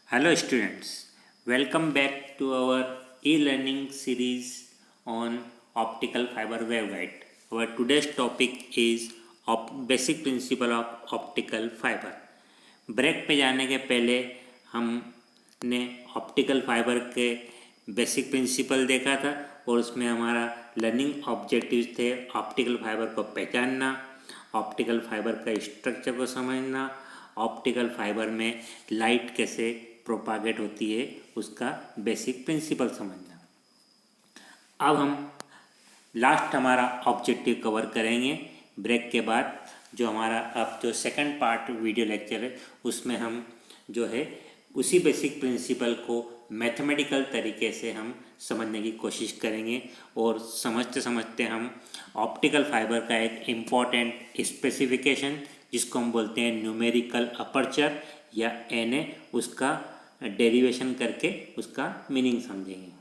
Hello students, welcome back to our e-learning series on optical fiber waveguide. Our today's topic is basic principle of optical fiber. Break पे जाने के पहले हमने optical fibre के basic principle देखा था और उसमें हमारा लर्निंग ऑब्जेक्टिव्स थे ऑप्टिकल फाइबर को पहचानना, ऑप्टिकल फाइबर का स्ट्रक्चर को समझना, ऑप्टिकल फाइबर में लाइट कैसे प्रोपागेट होती है उसका बेसिक प्रिंसिपल समझना। अब हम लास्ट हमारा ऑब्जेक्टिव कवर करेंगे ब्रेक के बाद। जो हमारा अब जो सेकंड पार्ट वीडियो लेक्चर है उसमें हम जो है उसी बेसिक प्रिंसिपल को मैथमेटिकल तरीके से हम समझने की कोशिश करेंगे और समझते समझते हम ऑप्टिकल फाइबर का एक इम्पॉर्टेंट स्पेसिफिकेशन जिसको हम बोलते हैं न्यूमेरिकल अपर्चर या एन उसका डेरिवेशन करके उसका मीनिंग समझेंगे।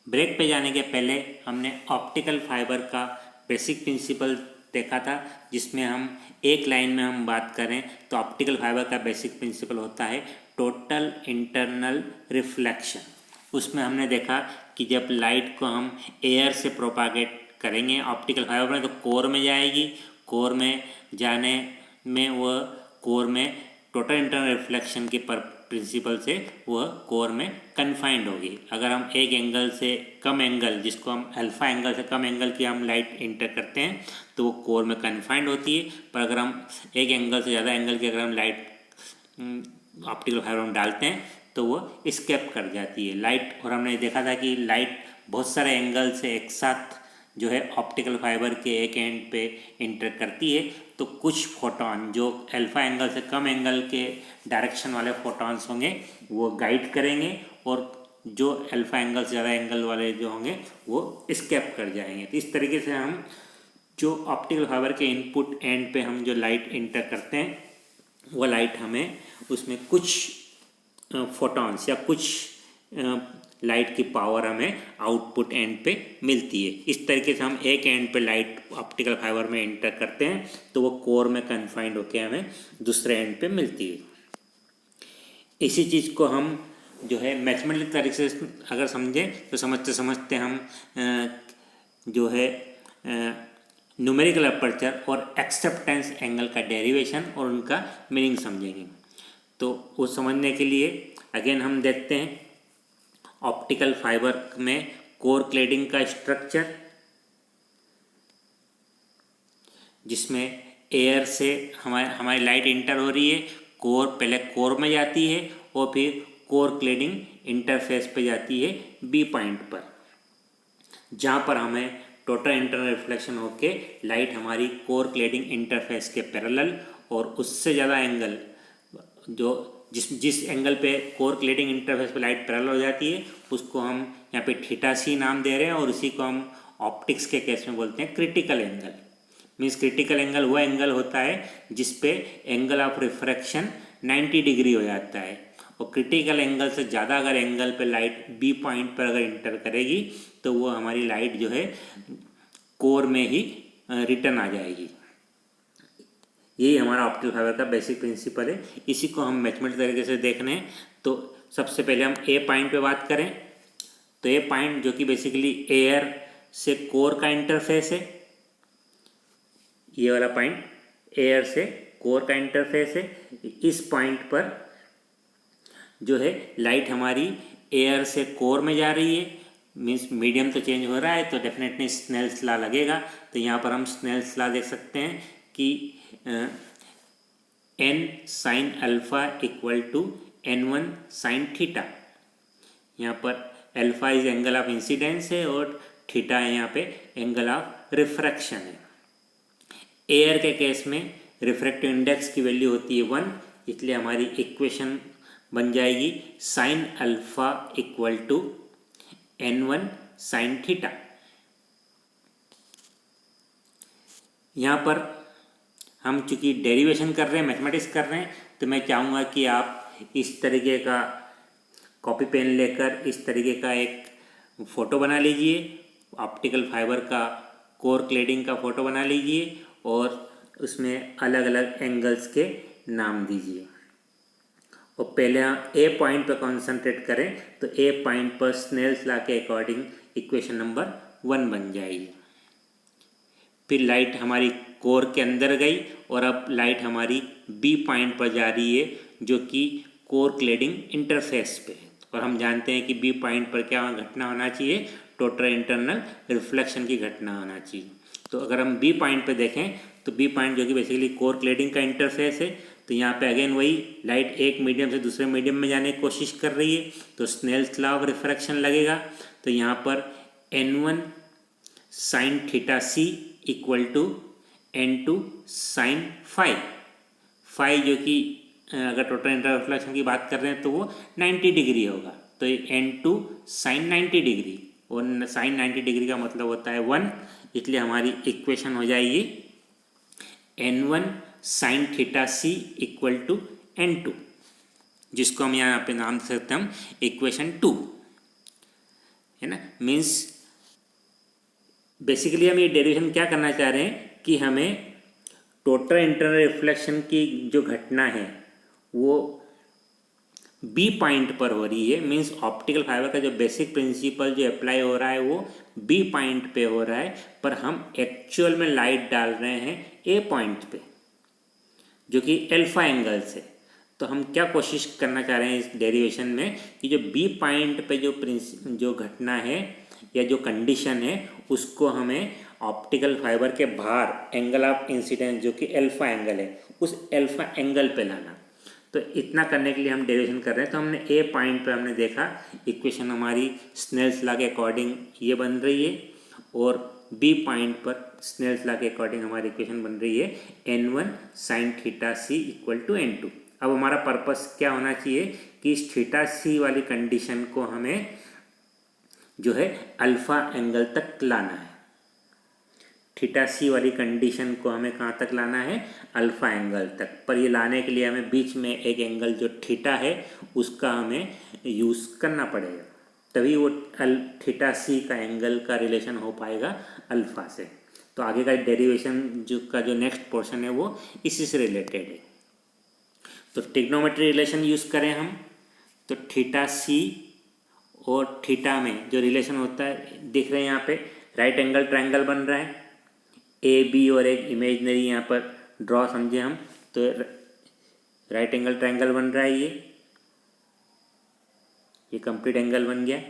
ब्रेक पे जाने के पहले हमने ऑप्टिकल फाइबर का बेसिक प्रिंसिपल देखा था जिसमें हम एक लाइन में हम बात करें तो ऑप्टिकल फाइबर का बेसिक प्रिंसिपल होता है टोटल इंटरनल रिफ्लेक्शन। उसमें हमने देखा कि जब लाइट को हम एयर से प्रोपागेट करेंगे ऑप्टिकल फाइबर में तो कोर में जाएगी, कोर में जाने में वह कोर में टोटल इंटरनल रिफ्लेक्शन के प्रिंसिपल से वह कोर में कन्फाइंड होगी। अगर हम एक एंगल से कम एंगल जिसको हम अल्फा एंगल से कम एंगल की हम लाइट इंटर करते हैं तो वो कोर में कन्फाइंड होती है, पर अगर हम एक एंगल से ज़्यादा एंगल की अगर हम लाइट ऑप्टिकल फाइबर में डालते हैं तो वो स्केप कर जाती है लाइट। और हमने देखा था कि लाइट बहुत सारे एंगल से एक साथ जो है ऑप्टिकल फाइबर के एक एंड पे इंटर करती है तो कुछ फोटॉन जो अल्फा एंगल से कम एंगल के डायरेक्शन वाले फोटॉन्स होंगे वो गाइड करेंगे और जो अल्फा एंगल से ज़्यादा एंगल वाले जो होंगे वो स्केप कर जाएंगे। तो इस तरीके से हम जो ऑप्टिकल फाइबर के इनपुट एंड पे हम जो लाइट इंटर करते हैं वो लाइट हमें उसमें कुछ फोटॉन्स या कुछ लाइट की पावर हमें आउटपुट एंड पे मिलती है। इस तरीके से हम एक एंड पे लाइट ऑप्टिकल फाइबर में इंटर करते हैं तो वो कोर में कन्फाइंड होकर हमें दूसरे एंड पे मिलती है। इसी चीज़ को हम जो है मैथमेटिकल तरीके से अगर समझें तो समझते समझते हम जो है न्यूमेरिकल अपर्चर और एक्सेप्टेंस एंगल का डेरिवेशन और उनका मीनिंग समझेंगे। तो वो समझने के लिए अगेन हम देखते हैं ऑप्टिकल फाइबर में कोर क्लेडिंग का स्ट्रक्चर जिसमें एयर से हमारी लाइट इंटर हो रही है, कोर पहले कोर में जाती है और फिर कोर क्लेडिंग इंटरफेस पे जाती है बी पॉइंट पर, जहाँ पर हमें टोटल इंटरनल रिफ्लेक्शन होके लाइट हमारी कोर क्लेडिंग इंटरफेस के पैरेलल और उससे ज़्यादा एंगल जो जिस एंगल पे कोर क्लेडिंग इंटरफेस पे लाइट पैरेलल हो जाती है उसको हम यहाँ पे थीटा सी नाम दे रहे हैं और उसी को हम ऑप्टिक्स के केस में बोलते हैं critical angle. Means critical angle वो एंगल होता है जिस पे एंगल ऑफ रिफ्रैक्शन 90 डिग्री हो जाता है और क्रिटिकल एंगल से ज़्यादा अगर एंगल पे लाइट बी पॉइंट पर अगर इंटर करेगी तो वो हमारी लाइट जो है कोर में ही रिटर्न आ जाएगी। यही हमारा ऑप्टिकल फाइबर का बेसिक प्रिंसिपल है। इसी को हम मैथमेटिकल तरीके से देखने हैं तो सबसे पहले हम ए पॉइंट पे बात करें तो ए पॉइंट जो कि बेसिकली एयर से कोर का इंटरफेस है, ये वाला पॉइंट एयर से कोर का इंटरफेस है। इस पॉइंट पर जो है लाइट हमारी एयर से कोर में जा रही है, मीन्स मीडियम तो चेंज हो रहा है तो डेफिनेटली स्नेल्स लॉ लगेगा। तो यहाँ पर हम स्नेल्स लॉ देख सकते हैं कि N sine alpha equal to N1 sine theta. यहाँ पर alpha is angle of incidence है और थीटा है यहाँ पे एंगल ऑफ रिफ्रैक्शन है। एयर के केस में रिफ्रैक्टिव इंडेक्स की वैल्यू होती है 1, इसलिए हमारी इक्वेशन बन जाएगी sine alpha equal to N1 sine theta. यहाँ पर हम चूँकि डेरिवेशन कर रहे हैं, मैथमेटिक्स कर रहे हैं, तो मैं चाहूँगा कि आप इस तरीके का कॉपी पेन लेकर इस तरीके का एक फ़ोटो बना लीजिए, ऑप्टिकल फाइबर का कोर क्लेडिंग का फ़ोटो बना लीजिए और उसमें अलग अलग एंगल्स के नाम दीजिए। और पहले हम ए पॉइंट पर कॉन्सेंट्रेट करें तो ए पॉइंट पर स्नेल्स लॉ के अकॉर्डिंग इक्वेशन नंबर 1 बन जाएगी। फिर लाइट हमारी कोर के अंदर गई और अब लाइट हमारी बी पॉइंट पर जा रही है जो कि कोर क्लेडिंग इंटरफेस पे है। और हम जानते हैं कि बी पॉइंट पर क्या घटना होना चाहिए, टोटल इंटरनल रिफ्लेक्शन की घटना होना चाहिए। तो अगर हम बी पॉइंट पे देखें तो बी पॉइंट जो कि बेसिकली कोर क्लेडिंग का इंटरफेस है, तो यहाँ पे अगेन वही लाइट एक मीडियम से दूसरे मीडियम में जाने की कोशिश कर रही है, तो स्नेल्स लॉ ऑफ रिफ्रैक्शन लगेगा। तो यहाँ पर N1 sine theta C equal to N2 sine phi जो कि अगर टोटल इंटरनल रिफ्लेक्शन की बात कर रहे हैं तो वो 90 डिग्री होगा। तो N2 साइन 90 डिग्री और साइन 90 डिग्री का मतलब होता है 1, इसलिए हमारी इक्वेशन हो जाएगी N1 sine theta C equal to N2, जिसको हम यहाँ पे नाम दे सकते हैं हम इक्वेशन 2, है ना। मीन्स बेसिकली हम ये डेरिवेशन क्या करना चाह रहे हैं कि हमें टोटल इंटरनल रिफ्लेक्शन की जो घटना है वो बी पॉइंट पर हो रही है। मीन्स ऑप्टिकल फाइबर का जो बेसिक प्रिंसिपल जो अप्लाई हो रहा है वो बी पॉइंट पे हो रहा है, पर हम एक्चुअल में लाइट डाल रहे हैं ए पॉइंट पे जो कि अल्फा एंगल से। तो हम क्या कोशिश करना चाह रहे हैं इस डेरिवेशन में कि जो बी पॉइंट पे जो घटना है या जो कंडीशन है उसको हमें ऑप्टिकल फाइबर के बाहर एंगल ऑफ इंसिडेंस जो कि अल्फा एंगल है उस अल्फा एंगल पे लाना। तो इतना करने के लिए हम डेरिवेशन कर रहे हैं। तो हमने ए पॉइंट पे हमने देखा इक्वेशन हमारी स्नेल्स लॉ के अकॉर्डिंग ये बन रही है, और बी पॉइंट पर स्नेल्स लॉ के अकॉर्डिंग हमारी इक्वेशन बन रही है N1 sine theta C equal to N2। अब हमारा पर्पस क्या होना चाहिए कि इस थीटा सी वाली कंडीशन को हमें जो है अल्फा एंगल तक लाना है। थीटा सी वाली कंडीशन को हमें कहाँ तक लाना है, अल्फा एंगल तक। पर ये लाने के लिए हमें बीच में एक एंगल जो थीटा है उसका हमें यूज़ करना पड़ेगा, तभी वो थीटा सी का एंगल का रिलेशन हो पाएगा अल्फा से। तो आगे का डेरिवेशन जो नेक्स्ट पोर्शन है वो इसी से रिलेटेड है। तो ट्रिग्नोमेट्री रिलेशन यूज़ करें हम, तो थीटा सी और थीटा में जो रिलेशन होता है दिख रहे हैं यहाँ पे, राइट एंगल ट्रायंगल बन रहा है, ए बी और एक इमेजनरी यहाँ पर ड्रॉ समझे हम, तो राइट एंगल ट्रायंगल बन रहा है, ये कंप्लीट एंगल बन गया,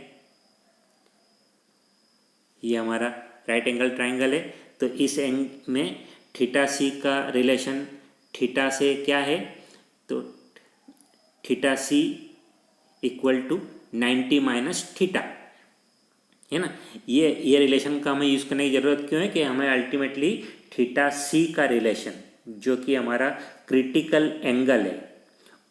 ये हमारा राइट एंगल ट्रायंगल है। तो इस में थीटा सी का रिलेशन थीटा से क्या है, तो theta C equal to 90 minus theta, है ना। ये रिलेशन का हमें यूज़ करने की ज़रूरत क्यों है कि हमें अल्टीमेटली थीटा सी का रिलेशन जो कि हमारा क्रिटिकल एंगल है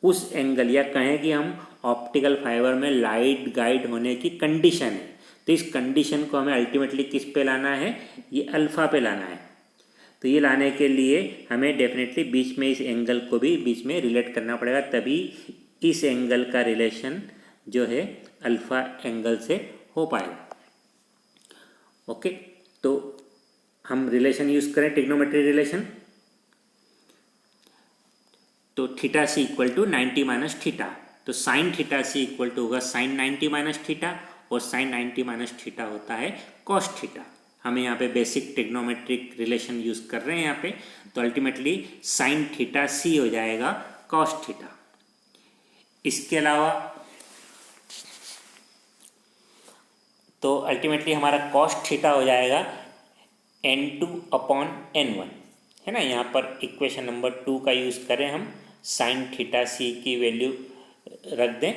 उस एंगल, या कहें कि हम ऑप्टिकल फाइबर में लाइट गाइड होने की कंडीशन है, तो इस कंडीशन को हमें अल्टीमेटली किस पे लाना है, ये अल्फ़ा पे लाना है। तो ये लाने के लिए हमें डेफिनेटली बीच में इस एंगल को भी बीच में रिलेट करना पड़ेगा, तभी इस एंगल का रिलेशन जो है अल्फ़ा एंगल से हो पाएगा। ओके, तो हम रिलेशन यूज़ करें ट्रिग्नोमेट्री रिलेशन, तो theta C equal to 90 minus theta, तो sine theta C equal to होगा साइन 90 माइनस थीटा, और साइन 90 माइनस थीटा होता है कॉस थीटा। हमें यहाँ पे बेसिक ट्रिग्नोमेट्रिक रिलेशन यूज़ कर रहे हैं यहाँ पे, तो अल्टीमेटली साइन थीटा सी हो जाएगा कॉस थीटा। इसके अलावा तो अल्टीमेटली हमारा कॉस थीटा हो जाएगा N2 अपॉन N1, है ना। यहाँ पर इक्वेशन नंबर 2 का यूज़ करें हम, साइन थीटा सी की वैल्यू रख दें,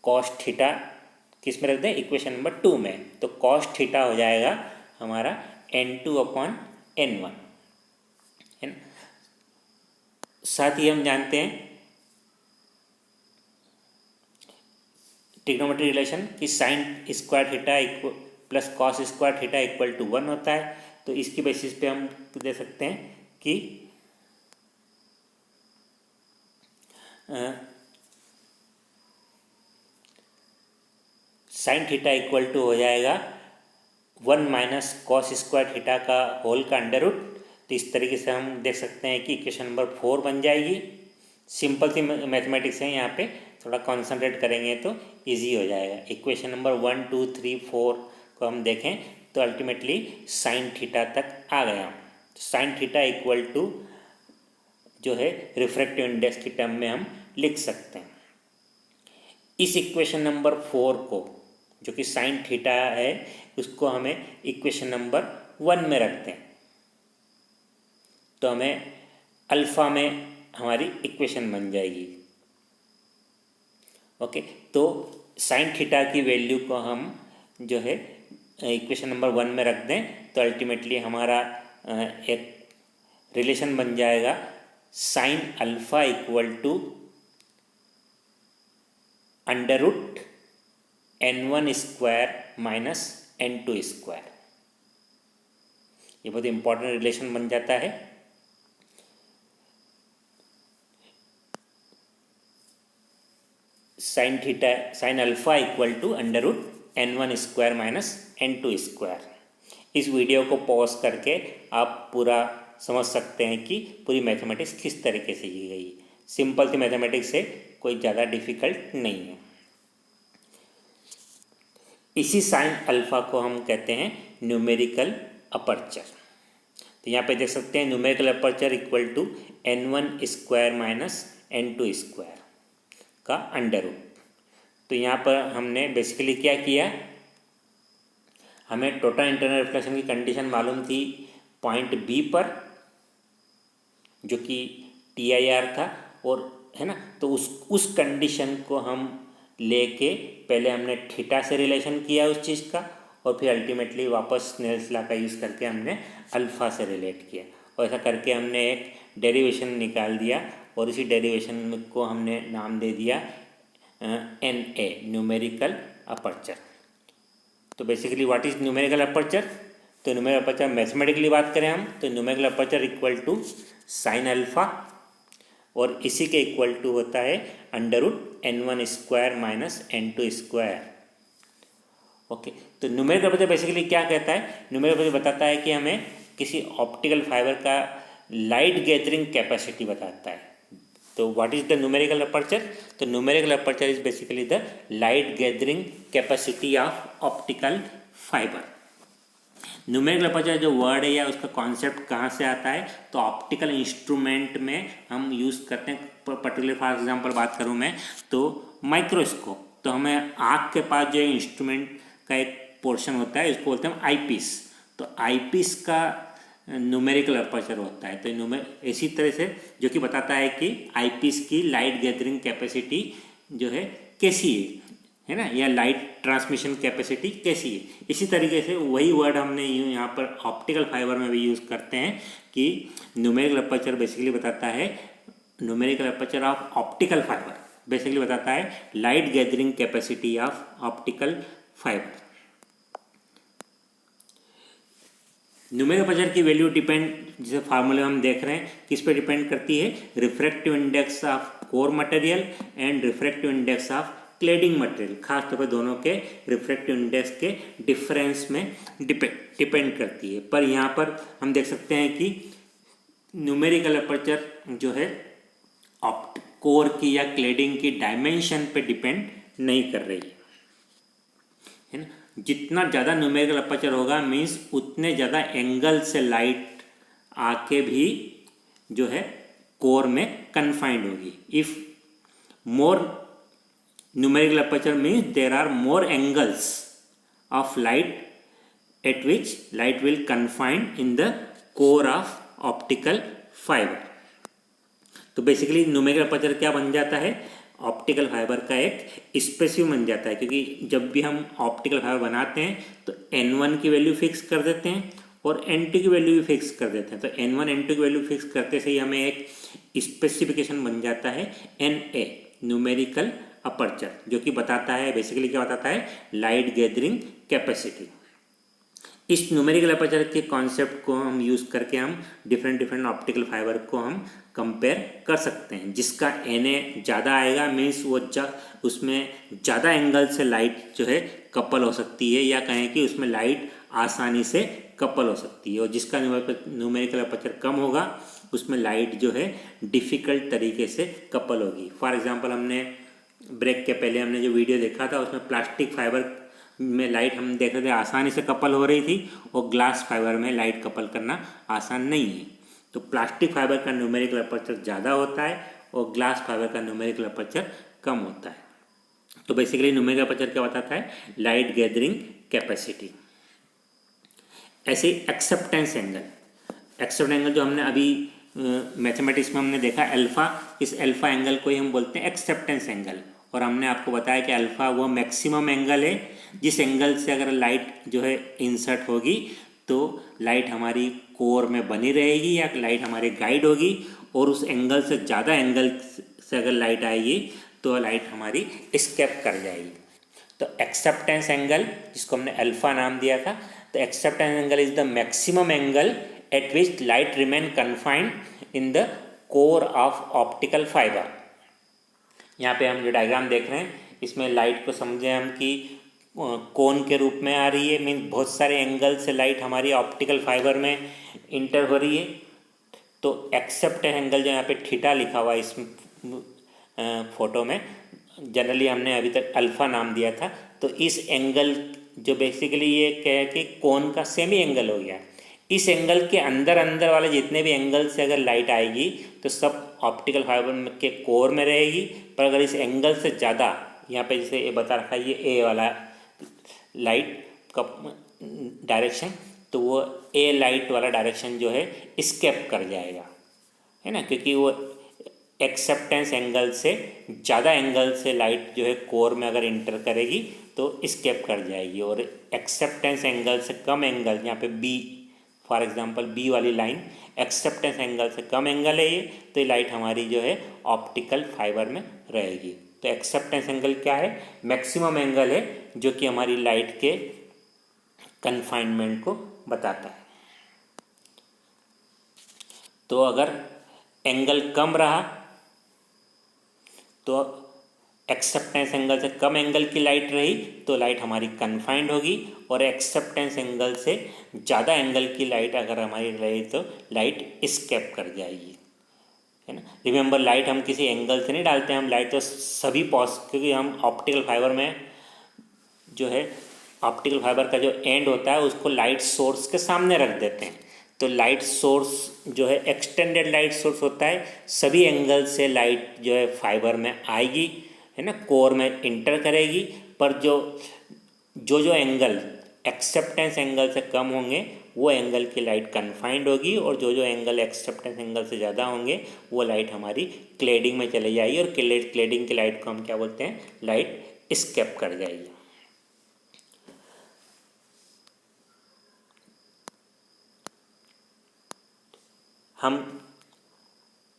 कॉस थीटा किस में रख दें, इक्वेशन नंबर 2 में, तो कॉस थीटा हो जाएगा हमारा N2 अपॉन N1, है ना। साथ ही हम जानते हैं ट्रिग्नोमेट्री रिलेशन कि sine square theta plus cos square theta equal to 1 होता है। तो इसकी बेसिस पे हम दे सकते हैं कि साइन थीटा इक्वल टू हो जाएगा 1 माइनस कॉस स्क्वायर थीटा का होल का अंडर रूट। तो इस तरीके से हम देख सकते हैं कि इक्वेशन नंबर 4 बन जाएगी, सिंपल सी मैथमेटिक्स है, यहाँ पे थोड़ा कॉन्सेंट्रेट करेंगे तो इजी हो जाएगा। इक्वेशन नंबर 1 2 3 4 को हम देखें तो अल्टीमेटली साइन थीटा तक आ गया। साइन थीटा इक्वल टू जो है रिफ्रैक्टिव इंडेक्स की टर्म में हम लिख सकते हैं। इस इक्वेशन नंबर 4 को, जो कि साइन थीटा है, उसको हमें इक्वेशन नंबर 1 में रखते हैं तो हमें अल्फ़ा में हमारी इक्वेशन बन जाएगी। ओके, तो साइन थीटा की वैल्यू को हम जो है इक्वेशन नंबर 1 में रख दें तो अल्टीमेटली हमारा एक रिलेशन बन जाएगा sine alpha equal to under root n1 square minus n2 square. ये बहुत इंपॉर्टेंट रिलेशन बन जाता है। Sine theta sine alpha equal to under root n1 square minus n2 square. इस वीडियो को पॉज करके आप पूरा समझ सकते हैं कि पूरी मैथमेटिक्स किस तरीके से की गई। सिंपल सी मैथमेटिक्स है, कोई ज़्यादा डिफिकल्ट नहीं है। इसी साइन अल्फ़ा को हम कहते हैं न्यूमेरिकल अपर्चर। तो यहाँ पे देख सकते हैं numerical aperture equal to n1 square minus n2 square का अंडर रूट। तो यहाँ पर हमने बेसिकली क्या किया, हमें टोटल इंटरनल रिफ्लेक्शन की कंडीशन मालूम थी पॉइंट बी पर, जो कि TIR था, और है ना, तो उस कंडीशन को हम लेके पहले हमने थीटा से रिलेशन किया उस चीज़ का, और फिर अल्टीमेटली वापस स्नेल्स लॉ का यूज़ करके हमने अल्फ़ा से रिलेट किया, और ऐसा करके हमने एक डेरिवेशन निकाल दिया, और इसी डेरिवेशन को हमने नाम दे दिया NA, न्यूमेरिकल अपर्चर। तो basically what is numerical aperture? तो न्यूमेरिकल अपर्चर मैथमेटिकली बात करें हम तो numerical aperture equal to sine alpha, और इसी के इक्वल टू होता है under root n1 square minus n2 square. Okay, तो न्यूमेरिकल अपर्चर बेसिकली क्या कहता है? न्यूमेरिकल अपर्चर बताता है कि हमें किसी ऑप्टिकल फाइबर का लाइट गैदरिंग कैपेसिटी बताता है। तो what is the numerical aperture? तो numerical aperture is basically the light gathering capacity of optical fibre. Numerical aperture जो वर्ड है या उसका कॉन्सेप्ट कहाँ से आता है? तो ऑप्टिकल इंस्ट्रूमेंट में हम यूज़ करते हैं। पर्टिकुलर फॉर एग्जांपल बात करूँ मैं तो माइक्रोस्कोप, तो हमें आँख के पास जो इंस्ट्रूमेंट का एक पोर्शन होता है इसको बोलते हैं आईपीस। तो आईपीस का न्यूमेरिकल अपर्चर होता है। तो इसी तरह से जो कि बताता है कि आईपीस की लाइट गैदरिंग कैपेसिटी जो है कैसी है ना, या लाइट ट्रांसमिशन कैपेसिटी कैसी है। इसी तरीके से वही वर्ड हमने यहाँ पर ऑप्टिकल फाइबर में भी यूज़ करते हैं कि न्यूमेरिकल अपर्चर बेसिकली बताता है, numerical aperture of optical fibre basically बताता है light gathering capacity of optical fibre. Numerical aperture की वैल्यू डिपेंड, जैसे फार्मूले हम देख रहे हैं, किस पे डिपेंड करती है? Refractive index of core material and refractive index of cladding material. खास तौर पर दोनों के रिफ्रैक्टिव इंडेक्स के डिफरेंस में डिपेंड करती है। पर यहाँ पर हम देख सकते हैं कि न्यूमेरिकल अपर्चर जो है कोर की या क्लेडिंग की डायमेंशन पे डिपेंड नहीं कर रही है ना। जितना ज़्यादा न्यूमेरिकल अपर्चर होगा मीन्स उतने ज़्यादा एंगल से लाइट आके भी जो है कोर में कन्फाइंड होगी। If more numerical aperture means there are more angles of light at which light will confine in the core of optical fiber। तो बेसिकली न्यूमेरिकल अपर्चर क्या बन जाता है? ऑप्टिकल फाइबर का एक स्पेसिफिक बन जाता है, क्योंकि जब भी हम ऑप्टिकल फाइबर बनाते हैं तो n1 की वैल्यू फिक्स कर देते हैं और n2 की वैल्यू भी फिक्स कर देते हैं। तो n1 n2 की वैल्यू फिक्स करते से ही हमें एक स्पेसिफिकेशन बन जाता है NA, न्यूमेरिकल अपर्चर, जो कि बताता है बेसिकली क्या बताता है? Light gathering capacity. इस न्यूमेरिकल अपर्चर के कॉन्सेप्ट को हम यूज़ करके हम डिफरेंट ऑप्टिकल फाइबर को हम कंपेयर कर सकते हैं। जिसका NA ज़्यादा आएगा मीन्स वो उसमें ज़्यादा एंगल से लाइट जो है कपल हो सकती है, या कहें कि उसमें लाइट आसानी से कपल हो सकती है। और जिसका न्यूमेरिकल अपर्चर कम होगा उसमें लाइट जो है डिफ़िकल्ट तरीके से कपल होगी। फॉर एग्जांपल हमने ब्रेक के पहले हमने जो वीडियो देखा था उसमें प्लास्टिक फाइबर में लाइट हम देख रहे थे आसानी से कपल हो रही थी, और ग्लास फाइबर में लाइट कपल करना आसान नहीं है। तो प्लास्टिक फाइबर का न्यूमेरिकल अपर्चर ज़्यादा होता है और ग्लास फाइबर का न्यूमेरिकल अपर्चर कम होता है। तो बेसिकली न्यूमेरिकल अपर्चर क्या बताता है? Light gathering capacity. ऐसे एक्सेप्टेंस एंगल, एक्सेप्टेंस एंगल जो हमने अभी मैथमेटिक्स में हमने देखा अल्फ़ा, इस अल्फ़ा एंगल को ही हम बोलते हैं एक्सेप्टेंस एंगल। और हमने आपको बताया कि अल्फ़ा वो मैक्सिमम एंगल है जिस एंगल से अगर लाइट जो है इंसर्ट होगी तो लाइट हमारी कोर में बनी रहेगी या लाइट हमारे गाइड होगी, और उस एंगल से ज़्यादा एंगल से अगर लाइट आएगी तो लाइट हमारी एस्केप कर जाएगी। तो एक्सेप्टेंस एंगल जिसको हमने अल्फ़ा नाम दिया था, तो acceptance angle is the maximum angle eight which light remain confined in the core of optical fibre. यहाँ पे हम जो डायग्राम देख रहे हैं इसमें लाइट को समझें हम कि कोन के रूप में आ रही है, मीन्स बहुत सारे एंगल से लाइट हमारी ऑप्टिकल फाइबर में इंटर हो रही है। तो एक्सेप्टेंस एंगल जो यहाँ पे थीटा लिखा हुआ है इस फोटो में, जनरली हमने अभी तक अल्फ़ा नाम दिया था। तो इस एंगल जो बेसिकली ये क्या है कि कोन का सेमी एंगल हो गया। इस एंगल के अंदर अंदर वाले जितने भी एंगल से अगर लाइट आएगी तो सब ऑप्टिकल फाइबर के कोर में रहेगी, पर अगर इस एंगल से ज़्यादा, यहाँ पे जैसे ये बता रखा है ये ए वाला लाइट का डायरेक्शन, तो वो ए लाइट वाला डायरेक्शन जो है स्केप कर जाएगा, है ना, क्योंकि वो एक्सेप्टेंस एंगल से ज़्यादा एंगल से लाइट जो है कोर में अगर इंटर करेगी तो स्केप कर जाएगी। और एक्सेप्टेंस एंगल से कम एंगल, यहाँ पे बी फॉर एग्जांपल बी वाली लाइन एक्सेप्टेंस एंगल से कम एंगल है ये, तो ये लाइट हमारी जो है ऑप्टिकल फाइबर में रहेगी। तो एक्सेप्टेंस एंगल क्या है? मैक्सिमम एंगल है जो कि हमारी लाइट के कन्फाइनमेंट को बताता है। तो अगर एंगल कम रहा तो एक्सेप्टेंस एंगल से कम एंगल की लाइट रही तो लाइट हमारी कन्फाइंड होगी, और एक्सेप्टेंस एंगल से ज़्यादा एंगल की लाइट अगर हमारी रही तो लाइट स्केप कर जाएगी, है ना। रिमेंबर, लाइट हम किसी एंगल से नहीं डालते हैं, हम लाइट तो सभी क्योंकि हम ऑप्टिकल फाइबर में जो है ऑप्टिकल फाइबर का जो एंड होता है उसको लाइट सोर्स के सामने रख देते हैं। तो लाइट सोर्स जो है एक्सटेंडेड लाइट सोर्स होता है, सभी एंगल से लाइट जो है फाइबर में आएगी, है ना, कोर में इंटर करेगी, पर जो एंगल एक्सेप्टेंस एंगल से कम होंगे वो एंगल की लाइट कन्फाइंड होगी, और जो एंगल एक्सेप्टेंस एंगल से ज़्यादा होंगे वो लाइट हमारी क्लेडिंग में चली जाएगी, और क्लेडिंग की लाइट को हम क्या बोलते हैं? लाइट स्केप कर जाएगी। हम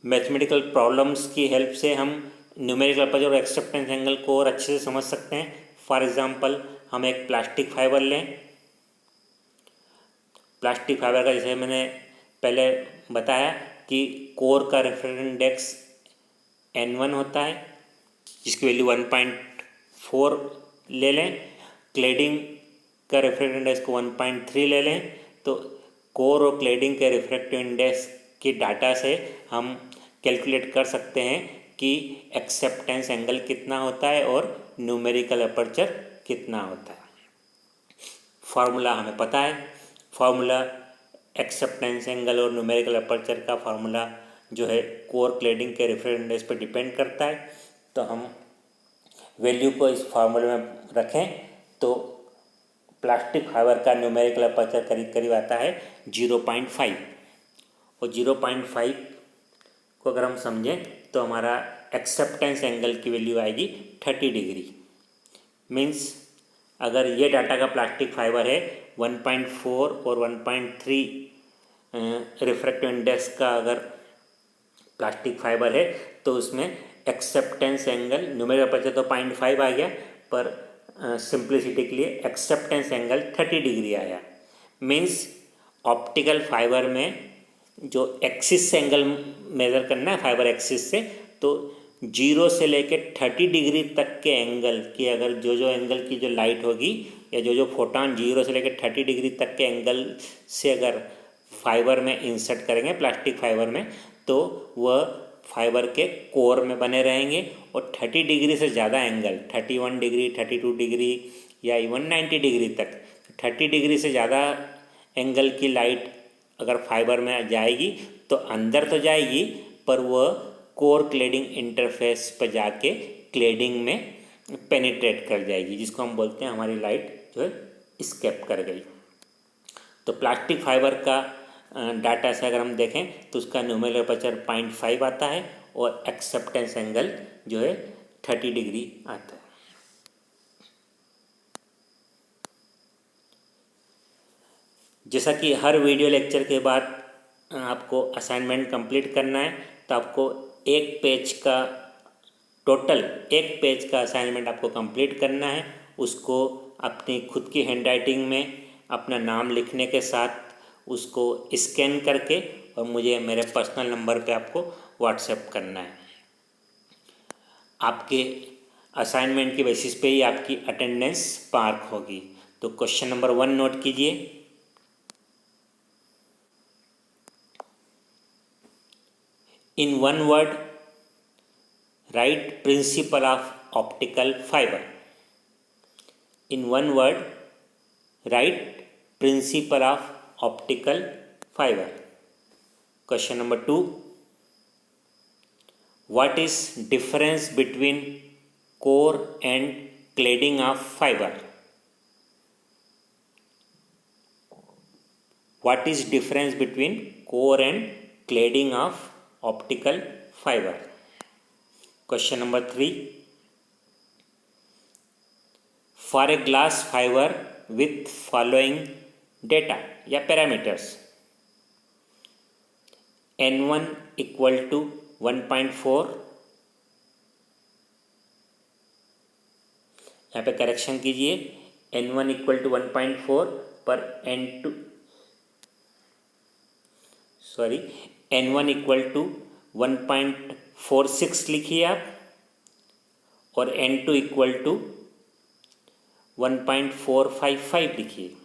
मैथमेटिकल प्रॉब्लम्स की हेल्प से हम न्यूमेरिकल अपर्चर और एक्सेप्टेंस एंगल को और अच्छे से समझ सकते हैं। फॉर एग्जांपल, हम एक प्लास्टिक फाइबर लें। प्लास्टिक फाइबर का जैसे मैंने पहले बताया कि कोर का रेफरेंस इंडेक्स N1 होता है जिसकी वैल्यू 1.4 ले लें। क्लेडिंग का रेफरेंस इंडेक्स को 1.3 ले लें। तो कोर और क्लेडिंग के रिफ्रैक्टिव इंडेक्स की डाटा से हम कैलकुलेट कर सकते हैं कि एक्सेप्टेंस एंगल कितना होता है और न्यूमेरिकल अपर्चर कितना होता है। फार्मूला हमें पता है। फार्मूला एक्सेप्टेंस एंगल और न्यूमेरिकल अपर्चर का फार्मूला जो है कोर क्लेडिंग के रेफरेंस इंडेक्स पर डिपेंड करता है। तो हम वैल्यू को इस फार्मूले में रखें तो प्लास्टिक फाइबर का न्यूमेरिकल अपर्चर करीब करीब आता है 0.5, और 0.5 को अगर हम समझें तो हमारा एक्सेप्टेंस एंगल की वैल्यू आएगी 30 डिग्री। मीन्स अगर ये डाटा का प्लास्टिक फाइबर है 1.4 और 1.3 रिफ्रैक्टिव इंडेक्स का अगर प्लास्टिक फाइबर है तो उसमें एक्सेप्टेंस एंगल, न्यूमेरिकल अपर्चर तो 0.5 आ गया, पर सिंप्लिसिटी के लिए एक्सेप्टेंस एंगल 30 डिग्री आया। मीन्स ऑप्टिकल फाइबर में जो एक्सिस से एंगल मेज़र करना है फाइबर एक्सिस से, तो 0 से लेके 30 डिग्री तक के एंगल की अगर जो एंगल की जो लाइट होगी या जो फोटॉन 0 से लेकर 30 डिग्री तक के एंगल से अगर फाइबर में इंसर्ट करेंगे, प्लास्टिक फाइबर में, तो वह फाइबर के कोर में बने रहेंगे और 30 डिग्री से ज़्यादा एंगल, 31 डिग्री, 32 डिग्री या इवन 90 डिग्री तक, 30 डिग्री से ज़्यादा एंगल की लाइट अगर फाइबर में जाएगी तो अंदर तो जाएगी, पर वह कोर क्लेडिंग इंटरफेस पर जाके क्लेडिंग में पेनिट्रेट कर जाएगी, जिसको हम बोलते हैं हमारी लाइट जो है स्केप कर गई। तो प्लास्टिक फाइबर का डाटा से अगर हम देखें तो उसका न्यूमेरिकल अपर्चर 0.5 आता है और एक्सेप्टेंस एंगल जो है 30 डिग्री आता है। जैसा कि हर वीडियो लेक्चर के बाद आपको असाइनमेंट कंप्लीट करना है, तो आपको एक पेज का असाइनमेंट आपको कंप्लीट करना है। उसको अपनी खुद की हैंडराइटिंग में अपना नाम लिखने के साथ उसको स्कैन करके और मुझे मेरे पर्सनल नंबर पे आपको व्हाट्सएप करना है। आपके असाइनमेंट की बेसिस पे ही आपकी अटेंडेंस मार्क होगी। तो क्वेश्चन नंबर 1 नोट कीजिए। In one word right principle of optical fibre. In one word right principle of optical fiber. Question number 2. What is difference between core and cladding of fiber? What is difference between core and cladding of optical fiber? Question number 3. For a glass fiber with following data या parameters, N1 equal to 1.4, यहाँ पे correction कीजिए, N1 equal to 1.4 पर N1 equal to 1.46 लिखिए आप, और N2 equal to 1.455 लिखिए।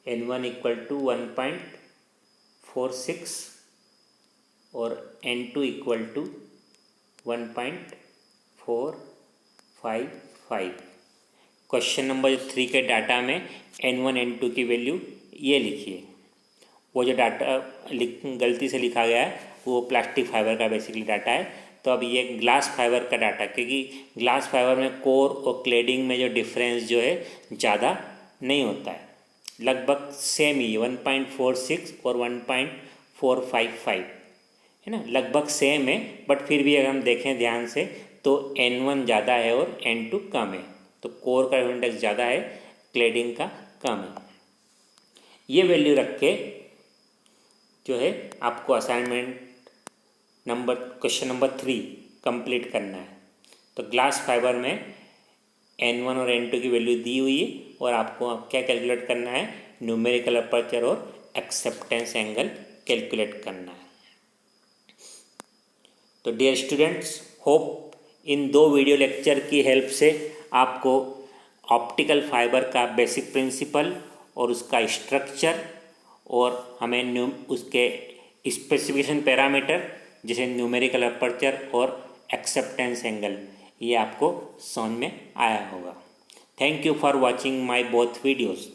N1 equal to 1.46 और N2 equal to 1.455। Question number 3 के डाटा में N1 N2 की वैल्यू ये लिखिए। वो जो डाटा गलती से लिखा गया है वो प्लास्टिक फाइबर का बेसिकली डाटा है। तो अब ये ग्लास फाइबर का डाटा, क्योंकि ग्लास फाइबर में कोर और क्लेडिंग में जो डिफरेंस जो है ज़्यादा नहीं होता है, लगभग सेम ही 1.46 और 1.455 है ना, लगभग सेम है। बट फिर भी अगर हम देखें ध्यान से तो N1 ज़्यादा है और N2 कम है, तो कोर का इंडेक्स ज़्यादा है, क्लेडिंग का कम है। ये वैल्यू रख के जो है आपको असाइनमेंट क्वेश्चन नंबर 3 कंप्लीट करना है। तो ग्लास फाइबर में N1 और N2 की वैल्यू दी हुई है और आपको क्या कैलकुलेट करना है, न्यूमेरिकल अपर्चर और एक्सेप्टेंस एंगल कैलकुलेट करना है। तो dear students, hope in 2 video lecture की हेल्प से आपको ऑप्टिकल फाइबर का बेसिक प्रिंसिपल और उसका स्ट्रक्चर और हमें उसके स्पेसिफिकेशन पैरामीटर जैसे न्यूमेरिकल अपर्चर और एक्सेप्टेंस एंगल, ये आपको समझ में आया होगा। Thank you for watching my both videos.